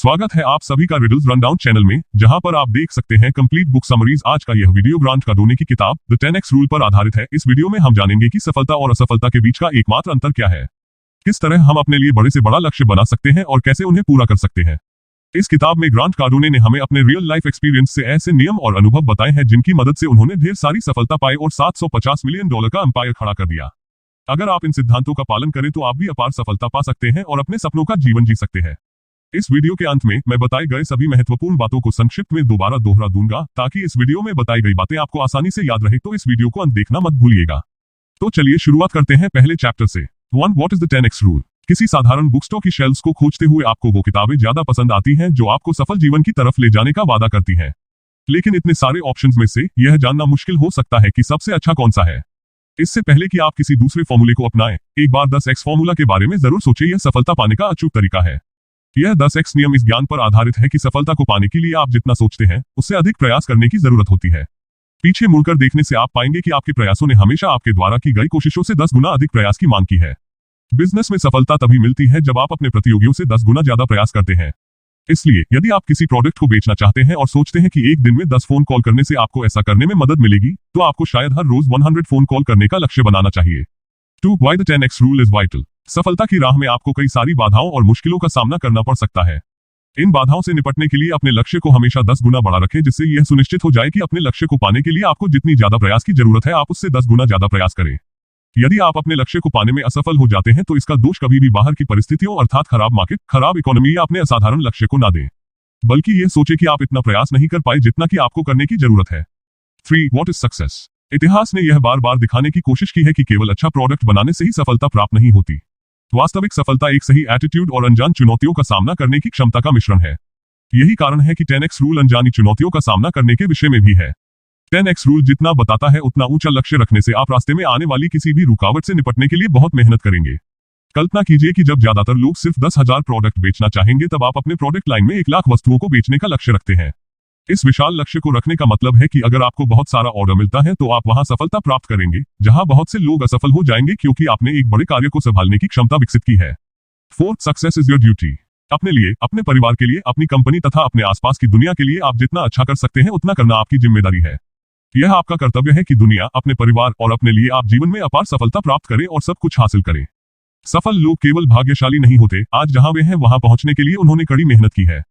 स्वागत है आप सभी का रिडल्स रनडाउन चैनल में, जहां पर आप देख सकते हैं कंप्लीट बुक समरीज। आज का यह वीडियो ग्रांट कार्डोने की किताब द 10x रूल पर आधारित है। इस वीडियो में हम जानेंगे कि सफलता और असफलता के बीच का एकमात्र अंतर क्या है, किस तरह हम अपने लिए बड़े से बड़ा लक्ष्य बना सकते हैं और कैसे उन्हें पूरा कर सकते हैं। इस किताब में ग्रांट कार्डोने ने हमें अपने रियल लाइफ एक्सपीरियंस से ऐसे नियम और अनुभव बताए हैं जिनकी मदद से उन्होंने ढेर सारी सफलता पाई और $750 मिलियन का एम्पायर खड़ा कर दिया। अगर आप इन सिद्धांतों का पालन करें तो आप भी अपार सफलता पा सकते हैं और अपने सपनों का जीवन जी सकते हैं। इस वीडियो के अंत में मैं बताए गए सभी महत्वपूर्ण बातों को संक्षिप्त में दोबारा दोहरा दूंगा ताकि इस वीडियो में बताई गई बातें आपको आसानी से याद रहे, तो इस वीडियो को अंत देखना मत भूलिएगा। तो चलिए शुरुआत करते हैं पहले चैप्टर से। 1 what is the 10x rule. किसी साधारण बुक स्टोर की शेल्फ्स को खोजते हुए आपको वो किताबें ज्यादा पसंद आती हैं जो आपको सफल जीवन की तरफ ले जाने का वादा करती हैं। लेकिन इतने सारे ऑप्शंस में से यह जानना मुश्किल हो सकता है कि सबसे अच्छा कौन सा है। इससे पहले कि आप किसी दूसरे फॉर्मूले को अपनाएं, एक बार 10x फॉर्मूला के बारे में जरूर सोचें। यह सफलता पाने का अचूक तरीका है। यह 10x नियम इस ज्ञान पर आधारित है कि सफलता को पाने के लिए आप जितना सोचते हैं उससे अधिक प्रयास करने की जरूरत होती है। पीछे मुड़कर देखने से आप पाएंगे कि आपके प्रयासों ने हमेशा आपके द्वारा की गई कोशिशों से 10 गुना अधिक प्रयास की मांग की है। बिजनेस में सफलता तभी मिलती है जब आप अपने प्रतियोगियों से 10 गुना ज्यादा प्रयास करते हैं। इसलिए यदि आप किसी प्रोडक्ट को बेचना चाहते हैं और सोचते हैं कि एक दिन में 10 फोन कॉल करने से आपको ऐसा करने में मदद मिलेगी, तो आपको शायद हर रोज 100 फोन कॉल करने का लक्ष्य बनाना चाहिए। 2 why the 10x rule is vital. सफलता की राह में आपको कई सारी बाधाओं और मुश्किलों का सामना करना पड़ सकता है। इन बाधाओं से निपटने के लिए अपने लक्ष्य को हमेशा 10 गुना बड़ा रखें, जिससे यह सुनिश्चित हो जाए कि अपने लक्ष्य को पाने के लिए आपको जितनी ज्यादा प्रयास की जरूरत है आप उससे 10 गुना ज्यादा प्रयास करें। यदि आप अपने लक्ष्य को पाने में असफल हो जाते हैं तो इसका दोष कभी भी बाहर की परिस्थितियों अर्थात खराब मार्केट, खराब इकोनॉमी या अपने असाधारण लक्ष्य को ना दें, बल्कि यह सोचे कि आप इतना प्रयास नहीं कर पाए जितना कि आपको करने की जरूरत है। 3 व्हाट इज सक्सेस। इतिहास ने यह बार बार दिखाने की कोशिश की है कि केवल अच्छा प्रोडक्ट बनाने से ही सफलता प्राप्त नहीं होती। वास्तविक सफलता एक सही एटीट्यूड और अनजान चुनौतियों का सामना करने की क्षमता का मिश्रण है। यही कारण है कि 10x रूल अनजानी चुनौतियों का सामना करने के विषय में भी है। 10x रूल जितना बताता है उतना ऊंचा लक्ष्य रखने से आप रास्ते में आने वाली किसी भी रुकावट से निपटने के लिए बहुत मेहनत करेंगे। कल्पना कीजिए कि जब ज्यादातर लोग सिर्फ 10,000 प्रोडक्ट बेचना चाहेंगे, तब आप अपने प्रोडक्ट लाइन में 1 लाख वस्तुओं को बेचने का लक्ष्य रखते हैं। इस विशाल लक्ष्य को रखने का मतलब है कि अगर आपको बहुत सारा ऑर्डर मिलता है तो आप वहां सफलता प्राप्त करेंगे, जहां बहुत से लोग असफल हो जाएंगे क्योंकि आपने एक बड़े कार्य को संभालने की क्षमता विकसित की है। 4 सक्सेस इज योर ड्यूटी। अपने लिए, अपने परिवार के लिए, अपनी कंपनी तथा अपने आसपास की दुनिया के लिए आप जितना अच्छा कर सकते हैं उतना करना आपकी जिम्मेदारी है। यह आपका कर्तव्य है कि दुनिया, अपने परिवार और अपने लिए आप जीवन में अपार सफलता प्राप्त करें और सब कुछ हासिल करें। सफल लोग केवल भाग्यशाली नहीं होते, आज जहां वे हैं वहां पहुंचने के लिए उन्होंने कड़ी मेहनत की है।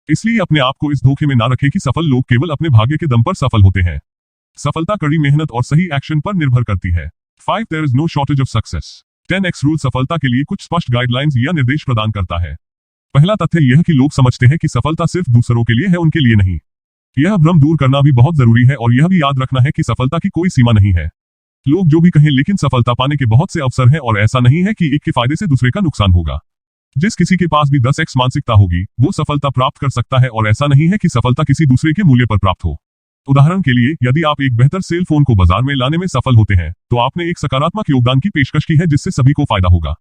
इसलिए अपने आप को इस धोखे में ना रखें कि सफल लोग केवल अपने भाग्य के दम पर सफल होते हैं। सफलता कड़ी मेहनत और सही एक्शन पर निर्भर करती है। 5 there is no shortage of success. 10x rule सफलता के लिए कुछ स्पष्ट गाइडलाइंस या निर्देश प्रदान करता है। पहला तथ्य यह कि लोग समझते हैं कि सफलता सिर्फ दूसरों के लिए है, उनके लिए नहीं। यह भ्रम दूर करना भी बहुत जरूरी है और यह भी याद रखना है कि सफलता की कोई सीमा नहीं है। लोग जो भी कहें, लेकिन सफलता पाने के बहुत से अवसर हैं और ऐसा नहीं है कि एक के फायदे से दूसरे का नुकसान होगा। जिस किसी के पास भी 10x मानसिकता होगी वो सफलता प्राप्त कर सकता है और ऐसा नहीं है कि सफलता किसी दूसरे के मूल्य पर प्राप्त हो। उदाहरण के लिए, यदि आप एक बेहतर सेल फोन को बाजार में लाने में सफल होते हैं तो आपने एक सकारात्मक योगदान की पेशकश की है जिससे सभी को फायदा होगा।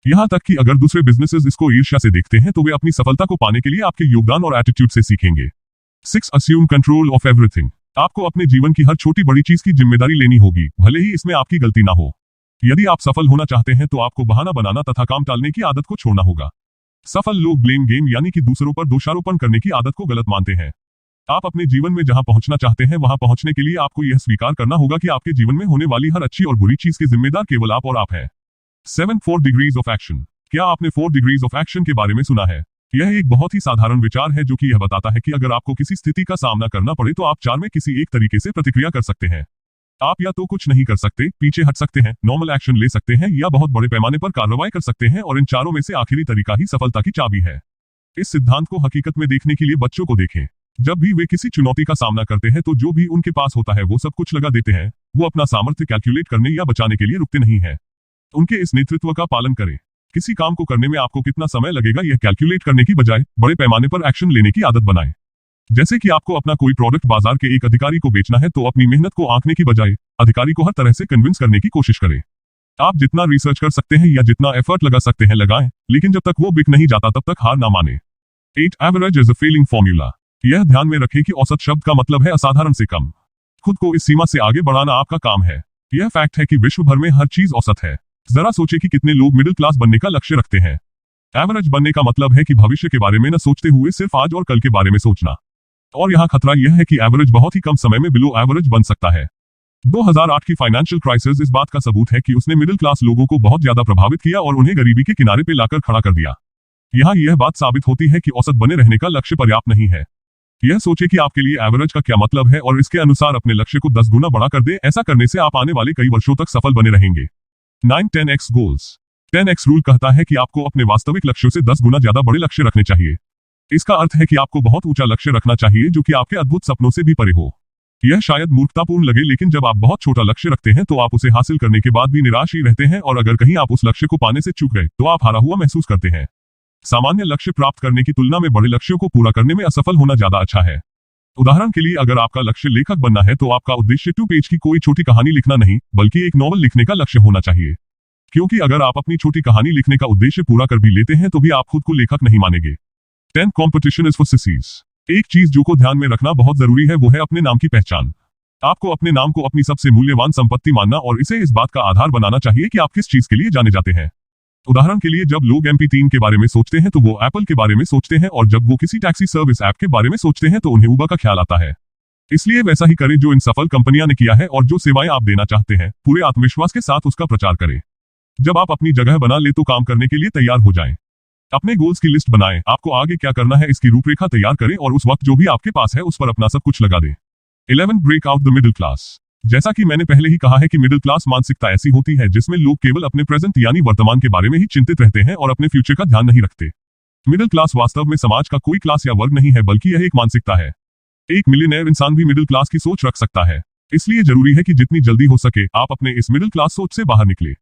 यहाँ तक कि अगर दूसरे बिजनेसेस इसको ईर्ष्या से देखते हैं तो वे अपनी सफलता को पाने के लिए आपके योगदान और एटीट्यूड से सीखेंगे। 6 अस्यूम कंट्रोल ऑफ एवरीथिंग। आपको अपने जीवन की हर छोटी बड़ी चीज की जिम्मेदारी लेनी होगी, भले ही इसमें आपकी गलती ना हो। यदि आप सफल होना चाहते हैं तो आपको बहाना बनाना तथा काम टालने की आदत को छोड़ना होगा। सफल लोग ब्लेम गेम यानी कि दूसरों पर दोषारोपण करने की आदत को गलत मानते हैं। आप अपने जीवन में जहां पहुंचना चाहते हैं वहां पहुंचने के लिए आपको यह स्वीकार करना होगा कि आपके जीवन में होने वाली हर अच्छी और बुरी चीज के जिम्मेदार केवल आप और आप हैं। 7 4 डिग्रीज ऑफ एक्शन। क्या आपने 4 डिग्रीज ऑफ एक्शन के बारे में सुना है? यह एक बहुत ही साधारण विचार है जो कि यह बताता है कि अगर आपको किसी स्थिति का सामना करना पड़े तो आप 4 में किसी एक तरीके से प्रतिक्रिया कर सकते हैं। आप या तो कुछ नहीं कर सकते, पीछे हट सकते हैं, नॉर्मल एक्शन ले सकते हैं या बहुत बड़े पैमाने पर कार्रवाई कर सकते हैं, और इन चारों में से आखिरी तरीका ही सफलता की चाबी है। इस सिद्धांत को हकीकत में देखने के लिए बच्चों को देखें। जब भी वे किसी चुनौती का सामना करते हैं तो जो भी उनके पास होता है वो सब कुछ लगा देते हैं। वो अपना सामर्थ्य कैलकुलेट करने या बचाने के लिए रुकते नहीं है। उनके इस नेतृत्व का पालन करें। किसी काम को करने में आपको कितना समय लगेगा यह कैलकुलेट करने की बजाय बड़े पैमाने पर एक्शन लेने की आदत बनाएं। जैसे कि आपको अपना कोई प्रोडक्ट बाजार के एक अधिकारी को बेचना है तो अपनी मेहनत को आंकने की बजाय अधिकारी को हर तरह से कन्विंस करने की कोशिश करें। आप जितना रिसर्च कर सकते हैं या जितना एफर्ट लगा सकते हैं लगाएं, लेकिन जब तक वो बिक नहीं जाता तब तक हार ना माने। 8 average is a failing formula. यह ध्यान में रखें कि औसत शब्द का मतलब है असाधारण से कम। खुद को इस सीमा से आगे बढ़ाना आपका काम है। यह फैक्ट है कि विश्व भर में हर चीज औसत है। जरा सोचे कि कितने लोग मिडिल क्लास बनने का लक्ष्य रखते हैं। एवरेज बनने का मतलब है कि भविष्य के बारे में न सोचते हुए सिर्फ आज और कल के बारे में सोचना। और यहाँ खतरा यह है कि एवरेज बहुत ही कम समय में बिलो एवरेज बन सकता है। 2008 की फाइनेंशियल क्राइसिस इस बात का सबूत है कि उसने मिडिल क्लास लोगों को बहुत ज्यादा प्रभावित किया और उन्हें गरीबी के किनारे पे लाकर खड़ा कर दिया। यहाँ यह बात साबित होती है कि औसत बने रहने का लक्ष्य पर्याप्त नहीं है। यह सोचे कि आपके लिए एवरेज का क्या मतलब है और इसके अनुसार अपने लक्ष्य को 10 गुना बढ़ा कर दे। ऐसा करने से आप आने वाले कई वर्षों तक सफल बने रहेंगे। 9 10x गोल्स। 10x रूल कहता है कि आपको अपने वास्तविक लक्ष्यों से 10 गुना ज्यादा बड़े लक्ष्य रखने चाहिए। इसका अर्थ है कि आपको बहुत ऊंचा लक्ष्य रखना चाहिए जो कि आपके अद्भुत सपनों से भी परे हो। यह शायद मूर्खतापूर्ण लगे, लेकिन जब आप बहुत छोटा लक्ष्य रखते हैं तो आप उसे हासिल करने के बाद भी निराश ही रहते हैं और अगर कहीं आप उस लक्ष्य को पाने से चूक गए तो आप हारा हुआ महसूस करते हैं। सामान्य लक्ष्य प्राप्त करने की तुलना में बड़े लक्ष्यों को पूरा करने में असफल होना ज्यादा अच्छा है। उदाहरण के लिए, अगर आपका लक्ष्य लेखक बनना है तो आपका उद्देश्य 2 पेज की कोई छोटी कहानी लिखना नहीं बल्कि एक नॉवल लिखने का लक्ष्य होना चाहिए। क्योंकि अगर आप अपनी छोटी कहानी लिखने का उद्देश्य पूरा कर भी लेते हैं तो भी आप खुद को लेखक नहीं मानेंगे। 10 कंपटीशन इज फॉर सिसीज। एक चीज जो को ध्यान में रखना बहुत जरूरी है वो है अपने नाम की पहचान। आपको अपने नाम को अपनी सबसे मूल्यवान संपत्ति मानना और इसे इस बात का आधार बनाना चाहिए कि आप किस चीज के लिए जाने जाते हैं। उदाहरण के लिए, जब लोग MP3 के बारे में सोचते हैं तो वो एप्पल के बारे में सोचते हैं और जब वो किसी टैक्सी सर्विस ऐप के बारे में सोचते हैं तो उन्हें उबर का ख्याल आता है। इसलिए वैसा ही करें जो इन सफल कंपनियां ने किया है और जो सेवाएं आप देना चाहते हैं पूरे आत्मविश्वास के साथ उसका प्रचार करें। जब आप अपनी जगह बना ले तो काम करने के लिए तैयार हो जाएं। अपने गोल्स की लिस्ट बनाएं, आपको आगे क्या करना है इसकी रूपरेखा तैयार करें और उस वक्त जो भी आपके पास है उस पर अपना सब कुछ लगा दें। 11 break out the middle class. जैसा कि मैंने पहले ही कहा है कि मिडिल क्लास मानसिकता ऐसी होती है जिसमें लोग केवल अपने प्रेजेंट यानी वर्तमान के बारे में ही चिंतित रहते हैं और अपने फ्यूचर का ध्यान नहीं रखते। मिडिल क्लास वास्तव में समाज का कोई क्लास या वर्ग नहीं है बल्कि यह एक मानसिकता है। एक मिलियनेयर इंसान भी मिडिल क्लास की सोच रख सकता है। इसलिए जरूरी है कि जितनी जल्दी हो सके आप अपने इस मिडिल क्लास सोच से बाहर निकले।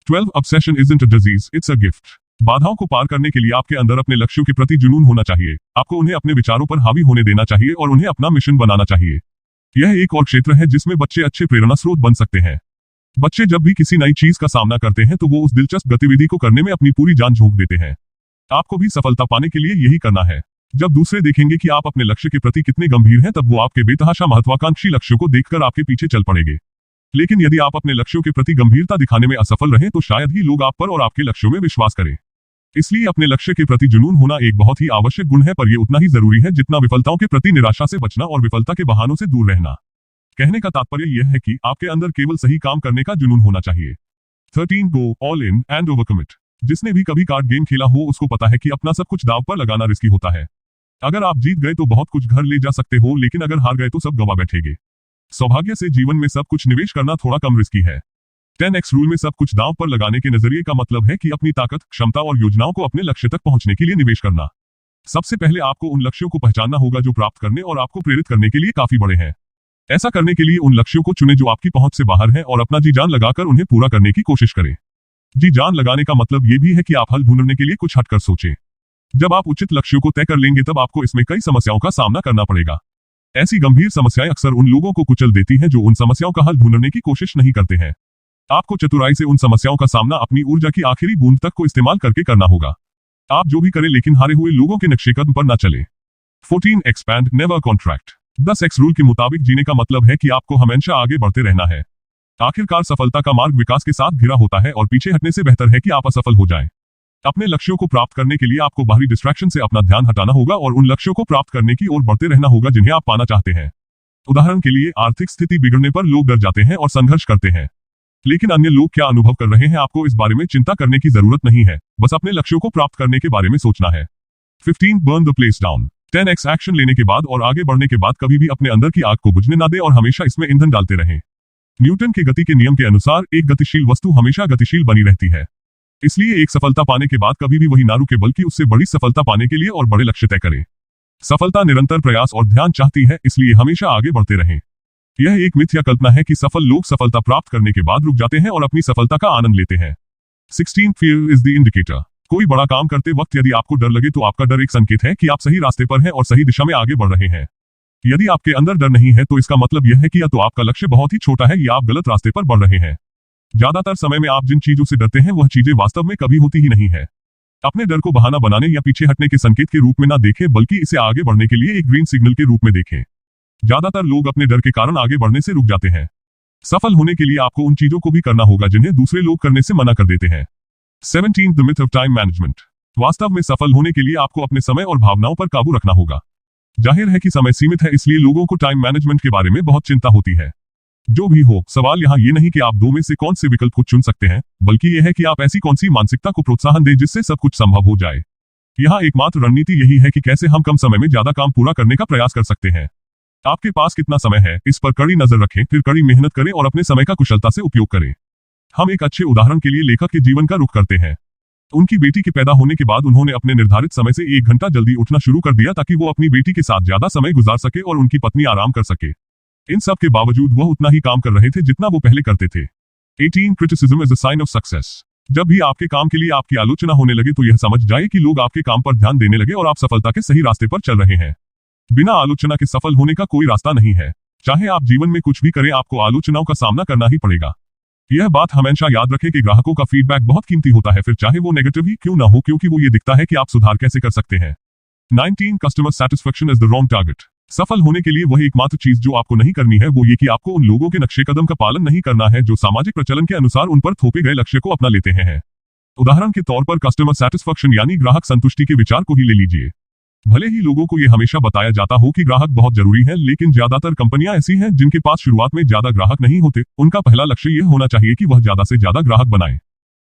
12 obsession isn't a disease, it's a gift. बाधाओं को पार करने के लिए आपके अंदर अपने लक्ष्यों के प्रति जुनून होना चाहिए। आपको उन्हें अपने विचारों पर हावी होने देना चाहिए और उन्हें अपना मिशन बनाना चाहिए। यह एक और क्षेत्र है जिसमें बच्चे अच्छे प्रेरणा स्रोत बन सकते हैं। बच्चे जब भी किसी नई चीज का सामना करते हैं तो वो उस दिलचस्प गतिविधि को करने में अपनी पूरी जान झोंक देते हैं। आपको भी सफलता पाने के लिए यही करना है। जब दूसरे देखेंगे कि आप अपने लक्ष्य के प्रति कितने गंभीर हैं तब वो आपके बेतहाशा महत्वाकांक्षी लक्ष्यों को देखकर आपके पीछे चल पड़ेंगे। लेकिन यदि आप अपने लक्ष्यों के प्रति गंभीरता दिखाने में असफल रहें तो शायद ही लोग आप पर और आपके लक्ष्यों में विश्वास करें। इसलिए अपने लक्ष्य के प्रति जुनून होना एक बहुत ही आवश्यक गुण है, पर यह उतना ही जरूरी है जितना विफलताओं के प्रति निराशा से बचना और विफलता के बहानों से दूर रहना। कहने का तात्पर्य यह है कि आपके अंदर केवल सही काम करने का जुनून होना चाहिए। 13 गो ऑल इन एंड ओवरकमिट। जिसने भी कभी कार्ड गेम खेला हो उसको पता है कि अपना सब कुछ दांव पर लगाना रिस्की होता है। अगर आप जीत गए तो बहुत कुछ घर ले जा सकते हो, लेकिन अगर हार गए तो सब गंवा बैठेंगे। सौभाग्य से जीवन में सब कुछ निवेश करना थोड़ा कम रिस्की है। 10x रूल में सब कुछ दांव पर लगाने के नजरिए का मतलब है कि अपनी ताकत, क्षमता और योजनाओं को अपने लक्ष्य तक पहुंचने के लिए निवेश करना। सबसे पहले आपको उन लक्ष्यों को पहचानना होगा जो प्राप्त करने और आपको प्रेरित करने के लिए काफी बड़े हैं। ऐसा करने के लिए उन लक्ष्यों को चुनें जो आपकी पहुंच से बाहर हैं और अपना जी जान लगाकर उन्हें पूरा करने की कोशिश करें। जी जान लगाने का मतलब ये भी है कि आप हल ढूंढने के लिए कुछ हटकर सोचें। जब आप उचित लक्ष्यों को तय कर लेंगे तब आपको इसमें कई समस्याओं का सामना करना पड़ेगा। ऐसी गंभीर समस्याएं अक्सर उन लोगों को कुचल देती हैं जो उन समस्याओं का हल ढूंढने की कोशिश नहीं करते हैं। आपको चतुराई से उन समस्याओं का सामना अपनी ऊर्जा की आखिरी बूंद तक को इस्तेमाल करके करना होगा। आप जो भी करें लेकिन हारे हुए लोगों के नक्शे कदम पर न चले। 14 expand never contract. 10x rule के मुताबिक जीने का मतलब है कि आपको हमेशा आगे बढ़ते रहना है। आखिरकार सफलता का मार्ग विकास के साथ घिरा होता है और पीछे हटने से बेहतर है कि आप असफल हो जाएं। अपने लक्ष्यों को प्राप्त करने के लिए आपको बाहरी डिस्ट्रैक्शन से अपना ध्यान हटाना होगा और उन लक्ष्यों को प्राप्त करने की ओर बढ़ते रहना होगा जिन्हें आप पाना चाहते हैं। उदाहरण के लिए, आर्थिक स्थिति बिगड़ने पर लोग डर जाते हैं और संघर्ष करते हैं, लेकिन अन्य लोग क्या अनुभव कर रहे हैं आपको इस बारे में चिंता करने की जरूरत नहीं है। बस अपने लक्ष्यों को प्राप्त करने के बारे में सोचना है। 15 burn the place down. 10x action लेने के बाद और आगे बढ़ने के बाद कभी भी अपने अंदर की आग को बुझने ना दे और हमेशा इसमें ईंधन डालते रहें। न्यूटन के गति के नियम के अनुसार एक गतिशील वस्तु हमेशा गतिशील बनी रहती है। इसलिए एक सफलता पाने के बाद कभी भी वही ना रुके बल्कि उससे बड़ी सफलता पाने के लिए और बड़े लक्ष्य तय करें। सफलता निरंतर प्रयास और ध्यान चाहती है, इसलिए हमेशा आगे बढ़ते रहें। यह एक मिथ्या कल्पना है कि सफल लोग सफलता प्राप्त करने के बाद रुक जाते हैं और अपनी सफलता का आनंद लेते हैं। 16 फियर इज द इंडिकेटर। कोई बड़ा काम करते वक्त यदि आपको डर लगे तो आपका डर एक संकेत है कि आप सही रास्ते पर हैं और सही दिशा में आगे बढ़ रहे हैं। यदि आपके अंदर डर नहीं है तो इसका मतलब यह है कि या तो आपका लक्ष्य बहुत ही छोटा है या आप गलत रास्ते पर बढ़ रहे हैं। ज्यादातर समय में आप जिन चीजों से डरते हैं वह चीजें वास्तव में कभी होती ही नहीं है। अपने डर को बहाना बनाने या पीछे हटने के संकेत के रूप में ना देखें बल्कि इसे आगे बढ़ने के लिए एक ग्रीन सिग्नल के रूप में देखें। ज्यादातर लोग अपने डर के कारण आगे बढ़ने से रुक जाते हैं। सफल होने के लिए आपको उन चीजों को भी करना होगा जिन्हें दूसरे लोग करने से मना कर देते हैं। 17 the myth of time management. वास्तव में सफल होने के लिए आपको अपने समय और भावनाओं पर काबू रखना होगा। जाहिर है कि समय सीमित है, इसलिए लोगों को टाइम मैनेजमेंट के बारे में बहुत चिंता होती है। जो भी हो, सवाल यहाँ ये नहीं कि आप दो में से कौन से विकल्प को चुन सकते हैं, बल्कि यह है कि आप ऐसी कौन सी मानसिकता को प्रोत्साहन दें जिससे सब कुछ संभव हो जाए। यहाँ एकमात्र रणनीति यही है कि कैसे हम कम समय में ज्यादा काम पूरा करने का प्रयास कर सकते हैं। आपके पास कितना समय है, इस पर कड़ी नजर रखें, फिर कड़ी मेहनत करें और अपने समय का कुशलता से उपयोग करें। हम एक अच्छे उदाहरण के लिए लेखक के जीवन का रुख करते हैं। उनकी बेटी के पैदा होने के बाद उन्होंने अपने निर्धारित समय से 1 घंटा जल्दी उठना शुरू कर दिया ताकि वो अपनी बेटी के साथ ज्यादा समय गुजार सके और उनकी पत्नी आराम कर सके। इन सब के बावजूद वह उतना ही काम कर रहे थे जितना वो पहले करते थे। 18 criticism is a sign of success. जब भी आपके काम के लिए आपकी आलोचना होने लगे तो यह समझ जाए कि लोग आपके काम पर ध्यान देने लगे और आप सफलता के सही रास्ते पर चल रहे हैं। बिना आलोचना के सफल होने का कोई रास्ता नहीं है। चाहे आप जीवन में कुछ भी करें, आपको आलोचनाओं का सामना करना ही पड़ेगा। यह बात हमेशा याद रखें कि ग्राहकों का फीडबैक बहुत कीमती होता है, फिर चाहे वो नेगेटिव ही क्यों ना हो, क्योंकि वो ये दिखता है कि आप सुधार कैसे कर सकते हैं। 19 customer satisfaction is the wrong target. सफल होने के लिए वही एकमात्र चीज जो आपको नहीं करनी है वो ये कि आपको उन लोगों के नक्शे कदम का पालन नहीं करना है जो सामाजिक प्रचलन के अनुसार उन पर थोपे गए लक्ष्य को अपना लेते हैं। उदाहरण के तौर पर कस्टमर सेटिस्फेक्शन यानी ग्राहक संतुष्टि के विचार को ही ले लीजिए। भले ही लोगों को यह हमेशा बताया जाता हो कि ग्राहक बहुत जरूरी है, लेकिन ज्यादातर कंपनियां ऐसी हैं जिनके पास शुरुआत में ज्यादा ग्राहक नहीं होते। उनका पहला लक्ष्य यह होना चाहिए कि वह ज्यादा से ज्यादा ग्राहक बनाए।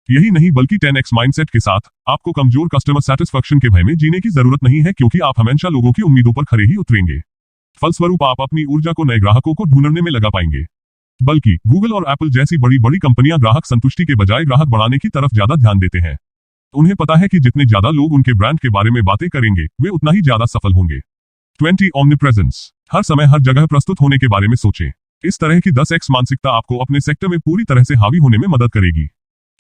यही नहीं बल्कि 10x माइंडसेट के साथ आपको कमजोर कस्टमर सेटिस्फेक्शन के भय में जीने की जरूरत नहीं है, क्योंकि आप हमेशा लोगों की उम्मीदों पर खरे ही उतरेंगे। फलस्वरूप आप अपनी ऊर्जा को नए ग्राहकों को ढूंढने में लगा पाएंगे। बल्कि गूगल और एप्पल जैसी बड़ी बड़ी कंपनियां ग्राहक संतुष्टि के बजाय ग्राहक बढ़ाने की तरफ ज्यादा ध्यान देते हैं। उन्हें पता है कि जितने ज्यादा लोग उनके ब्रांड के बारे में बातें करेंगे, वे उतना ही ज्यादा सफल होंगे। 20 ओमनीप्रेजेंस। हर समय हर जगह प्रस्तुत होने के बारे में सोचें। इस तरह की 10x मानसिकता आपको अपने सेक्टर में पूरी तरह से हावी होने में मदद करेगी।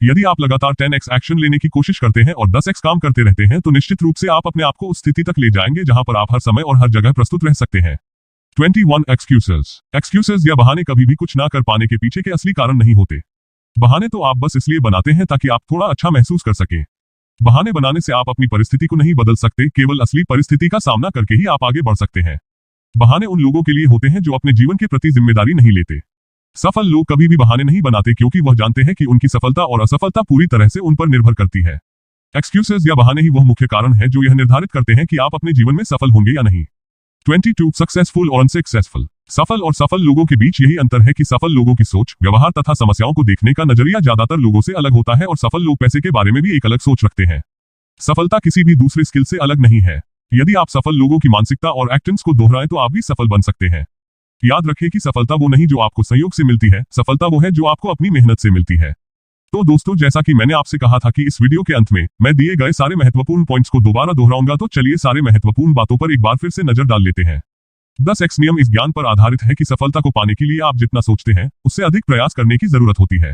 यदि आप लगातार 10x एक्शन लेने की कोशिश करते हैं और 10x काम करते रहते हैं तो निश्चित रूप से आप अपने आप को उस स्थिति तक ले जाएंगे जहां पर आप हर समय और हर जगह प्रस्तुत रह सकते हैं। 21 एक्सक्यूजेस या बहाने कभी भी कुछ ना कर पाने के पीछे के असली कारण नहीं होते। बहाने तो आप बस इसलिए बनाते हैं ताकि आप थोड़ा अच्छा महसूस कर सकें। बहाने बनाने से आप अपनी परिस्थिति को नहीं बदल सकते, केवल असली परिस्थिति का सामना करके ही आप आगे बढ़ सकते हैं। बहाने उन लोगों के लिए होते हैं जो अपने जीवन के प्रति जिम्मेदारी नहीं लेते। सफल लोग कभी भी बहाने नहीं बनाते, क्योंकि वह जानते हैं कि उनकी सफलता और असफलता पूरी तरह से उन पर निर्भर करती है। एक्सक्यूजेस या बहाने ही वह मुख्य कारण है जो यह निर्धारित करते हैं कि आप अपने जीवन में सफल होंगे या नहीं। 22 सक्सेसफुल और अनसक्सेसफुल। सफल और सफल लोगों के बीच यही अंतर है कि सफल लोगों की सोच, व्यवहार तथा समस्याओं को देखने का नजरिया ज्यादातर लोगों से अलग होता है और सफल लोग पैसे के बारे में भी एक अलग सोच रखते हैं। सफलता किसी भी दूसरे स्किल से अलग नहीं है। यदि आप सफल लोगों की मानसिकता और एक्शंस को दोहराएं तो आप भी सफल बन सकते हैं। याद रखें कि सफलता वो नहीं जो आपको संयोग से मिलती है, सफलता वो है जो आपको अपनी मेहनत से मिलती है। तो दोस्तों, जैसा कि मैंने आपसे कहा था कि इस वीडियो के अंत में मैं दिए गए सारे महत्वपूर्ण पॉइंट्स को दोबारा दोहराऊंगा, तो चलिए सारे महत्वपूर्ण बातों पर एक बार फिर से नजर डाल लेते हैं। 10x नियम इस ज्ञान पर आधारित है कि सफलता को पाने के लिए आप जितना सोचते हैं उससे अधिक प्रयास करने की जरूरत होती है।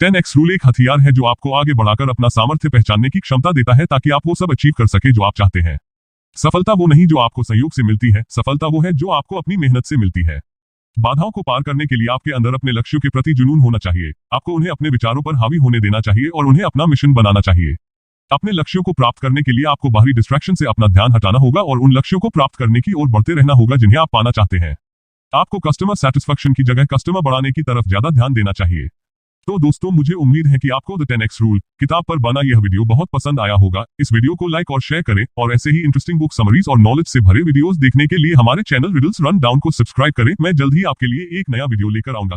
10x रूल एक हथियार है जो आपको आगे बढ़ाकर अपना सामर्थ्य पहचानने की क्षमता देता है ताकि आप वो सब अचीव कर सके जो आप चाहते हैं। सफलता वो नहीं जो आपको संयोग से मिलती है, सफलता वो है जो आपको अपनी मेहनत से मिलती है। बाधाओं को पार करने के लिए आपके अंदर अपने लक्ष्यों के प्रति जुनून होना चाहिए। आपको उन्हें अपने विचारों पर हावी होने देना चाहिए और उन्हें अपना मिशन बनाना चाहिए। अपने लक्ष्यों को प्राप्त करने के लिए आपको बाहरी डिस्ट्रैक्शन से अपना ध्यान हटाना होगा और उन लक्ष्यों को प्राप्त करने की ओर बढ़ते रहना होगा जिन्हें आप पाना चाहते हैं। आपको कस्टमर सेटिस्फेक्शन की जगह कस्टमर बढ़ाने की तरफ ज्यादा ध्यान देना चाहिए। तो दोस्तों, मुझे उम्मीद है कि आपको द 10x रूल किताब पर बना यह वीडियो बहुत पसंद आया होगा। इस वीडियो को लाइक और शेयर करें और ऐसे ही इंटरेस्टिंग बुक समरीज और नॉलेज से भरे वीडियोस देखने के लिए हमारे चैनल रिडल्स रन डाउन को सब्सक्राइब करें। मैं जल्द ही आपके लिए एक नया वीडियो लेकर आऊंगा।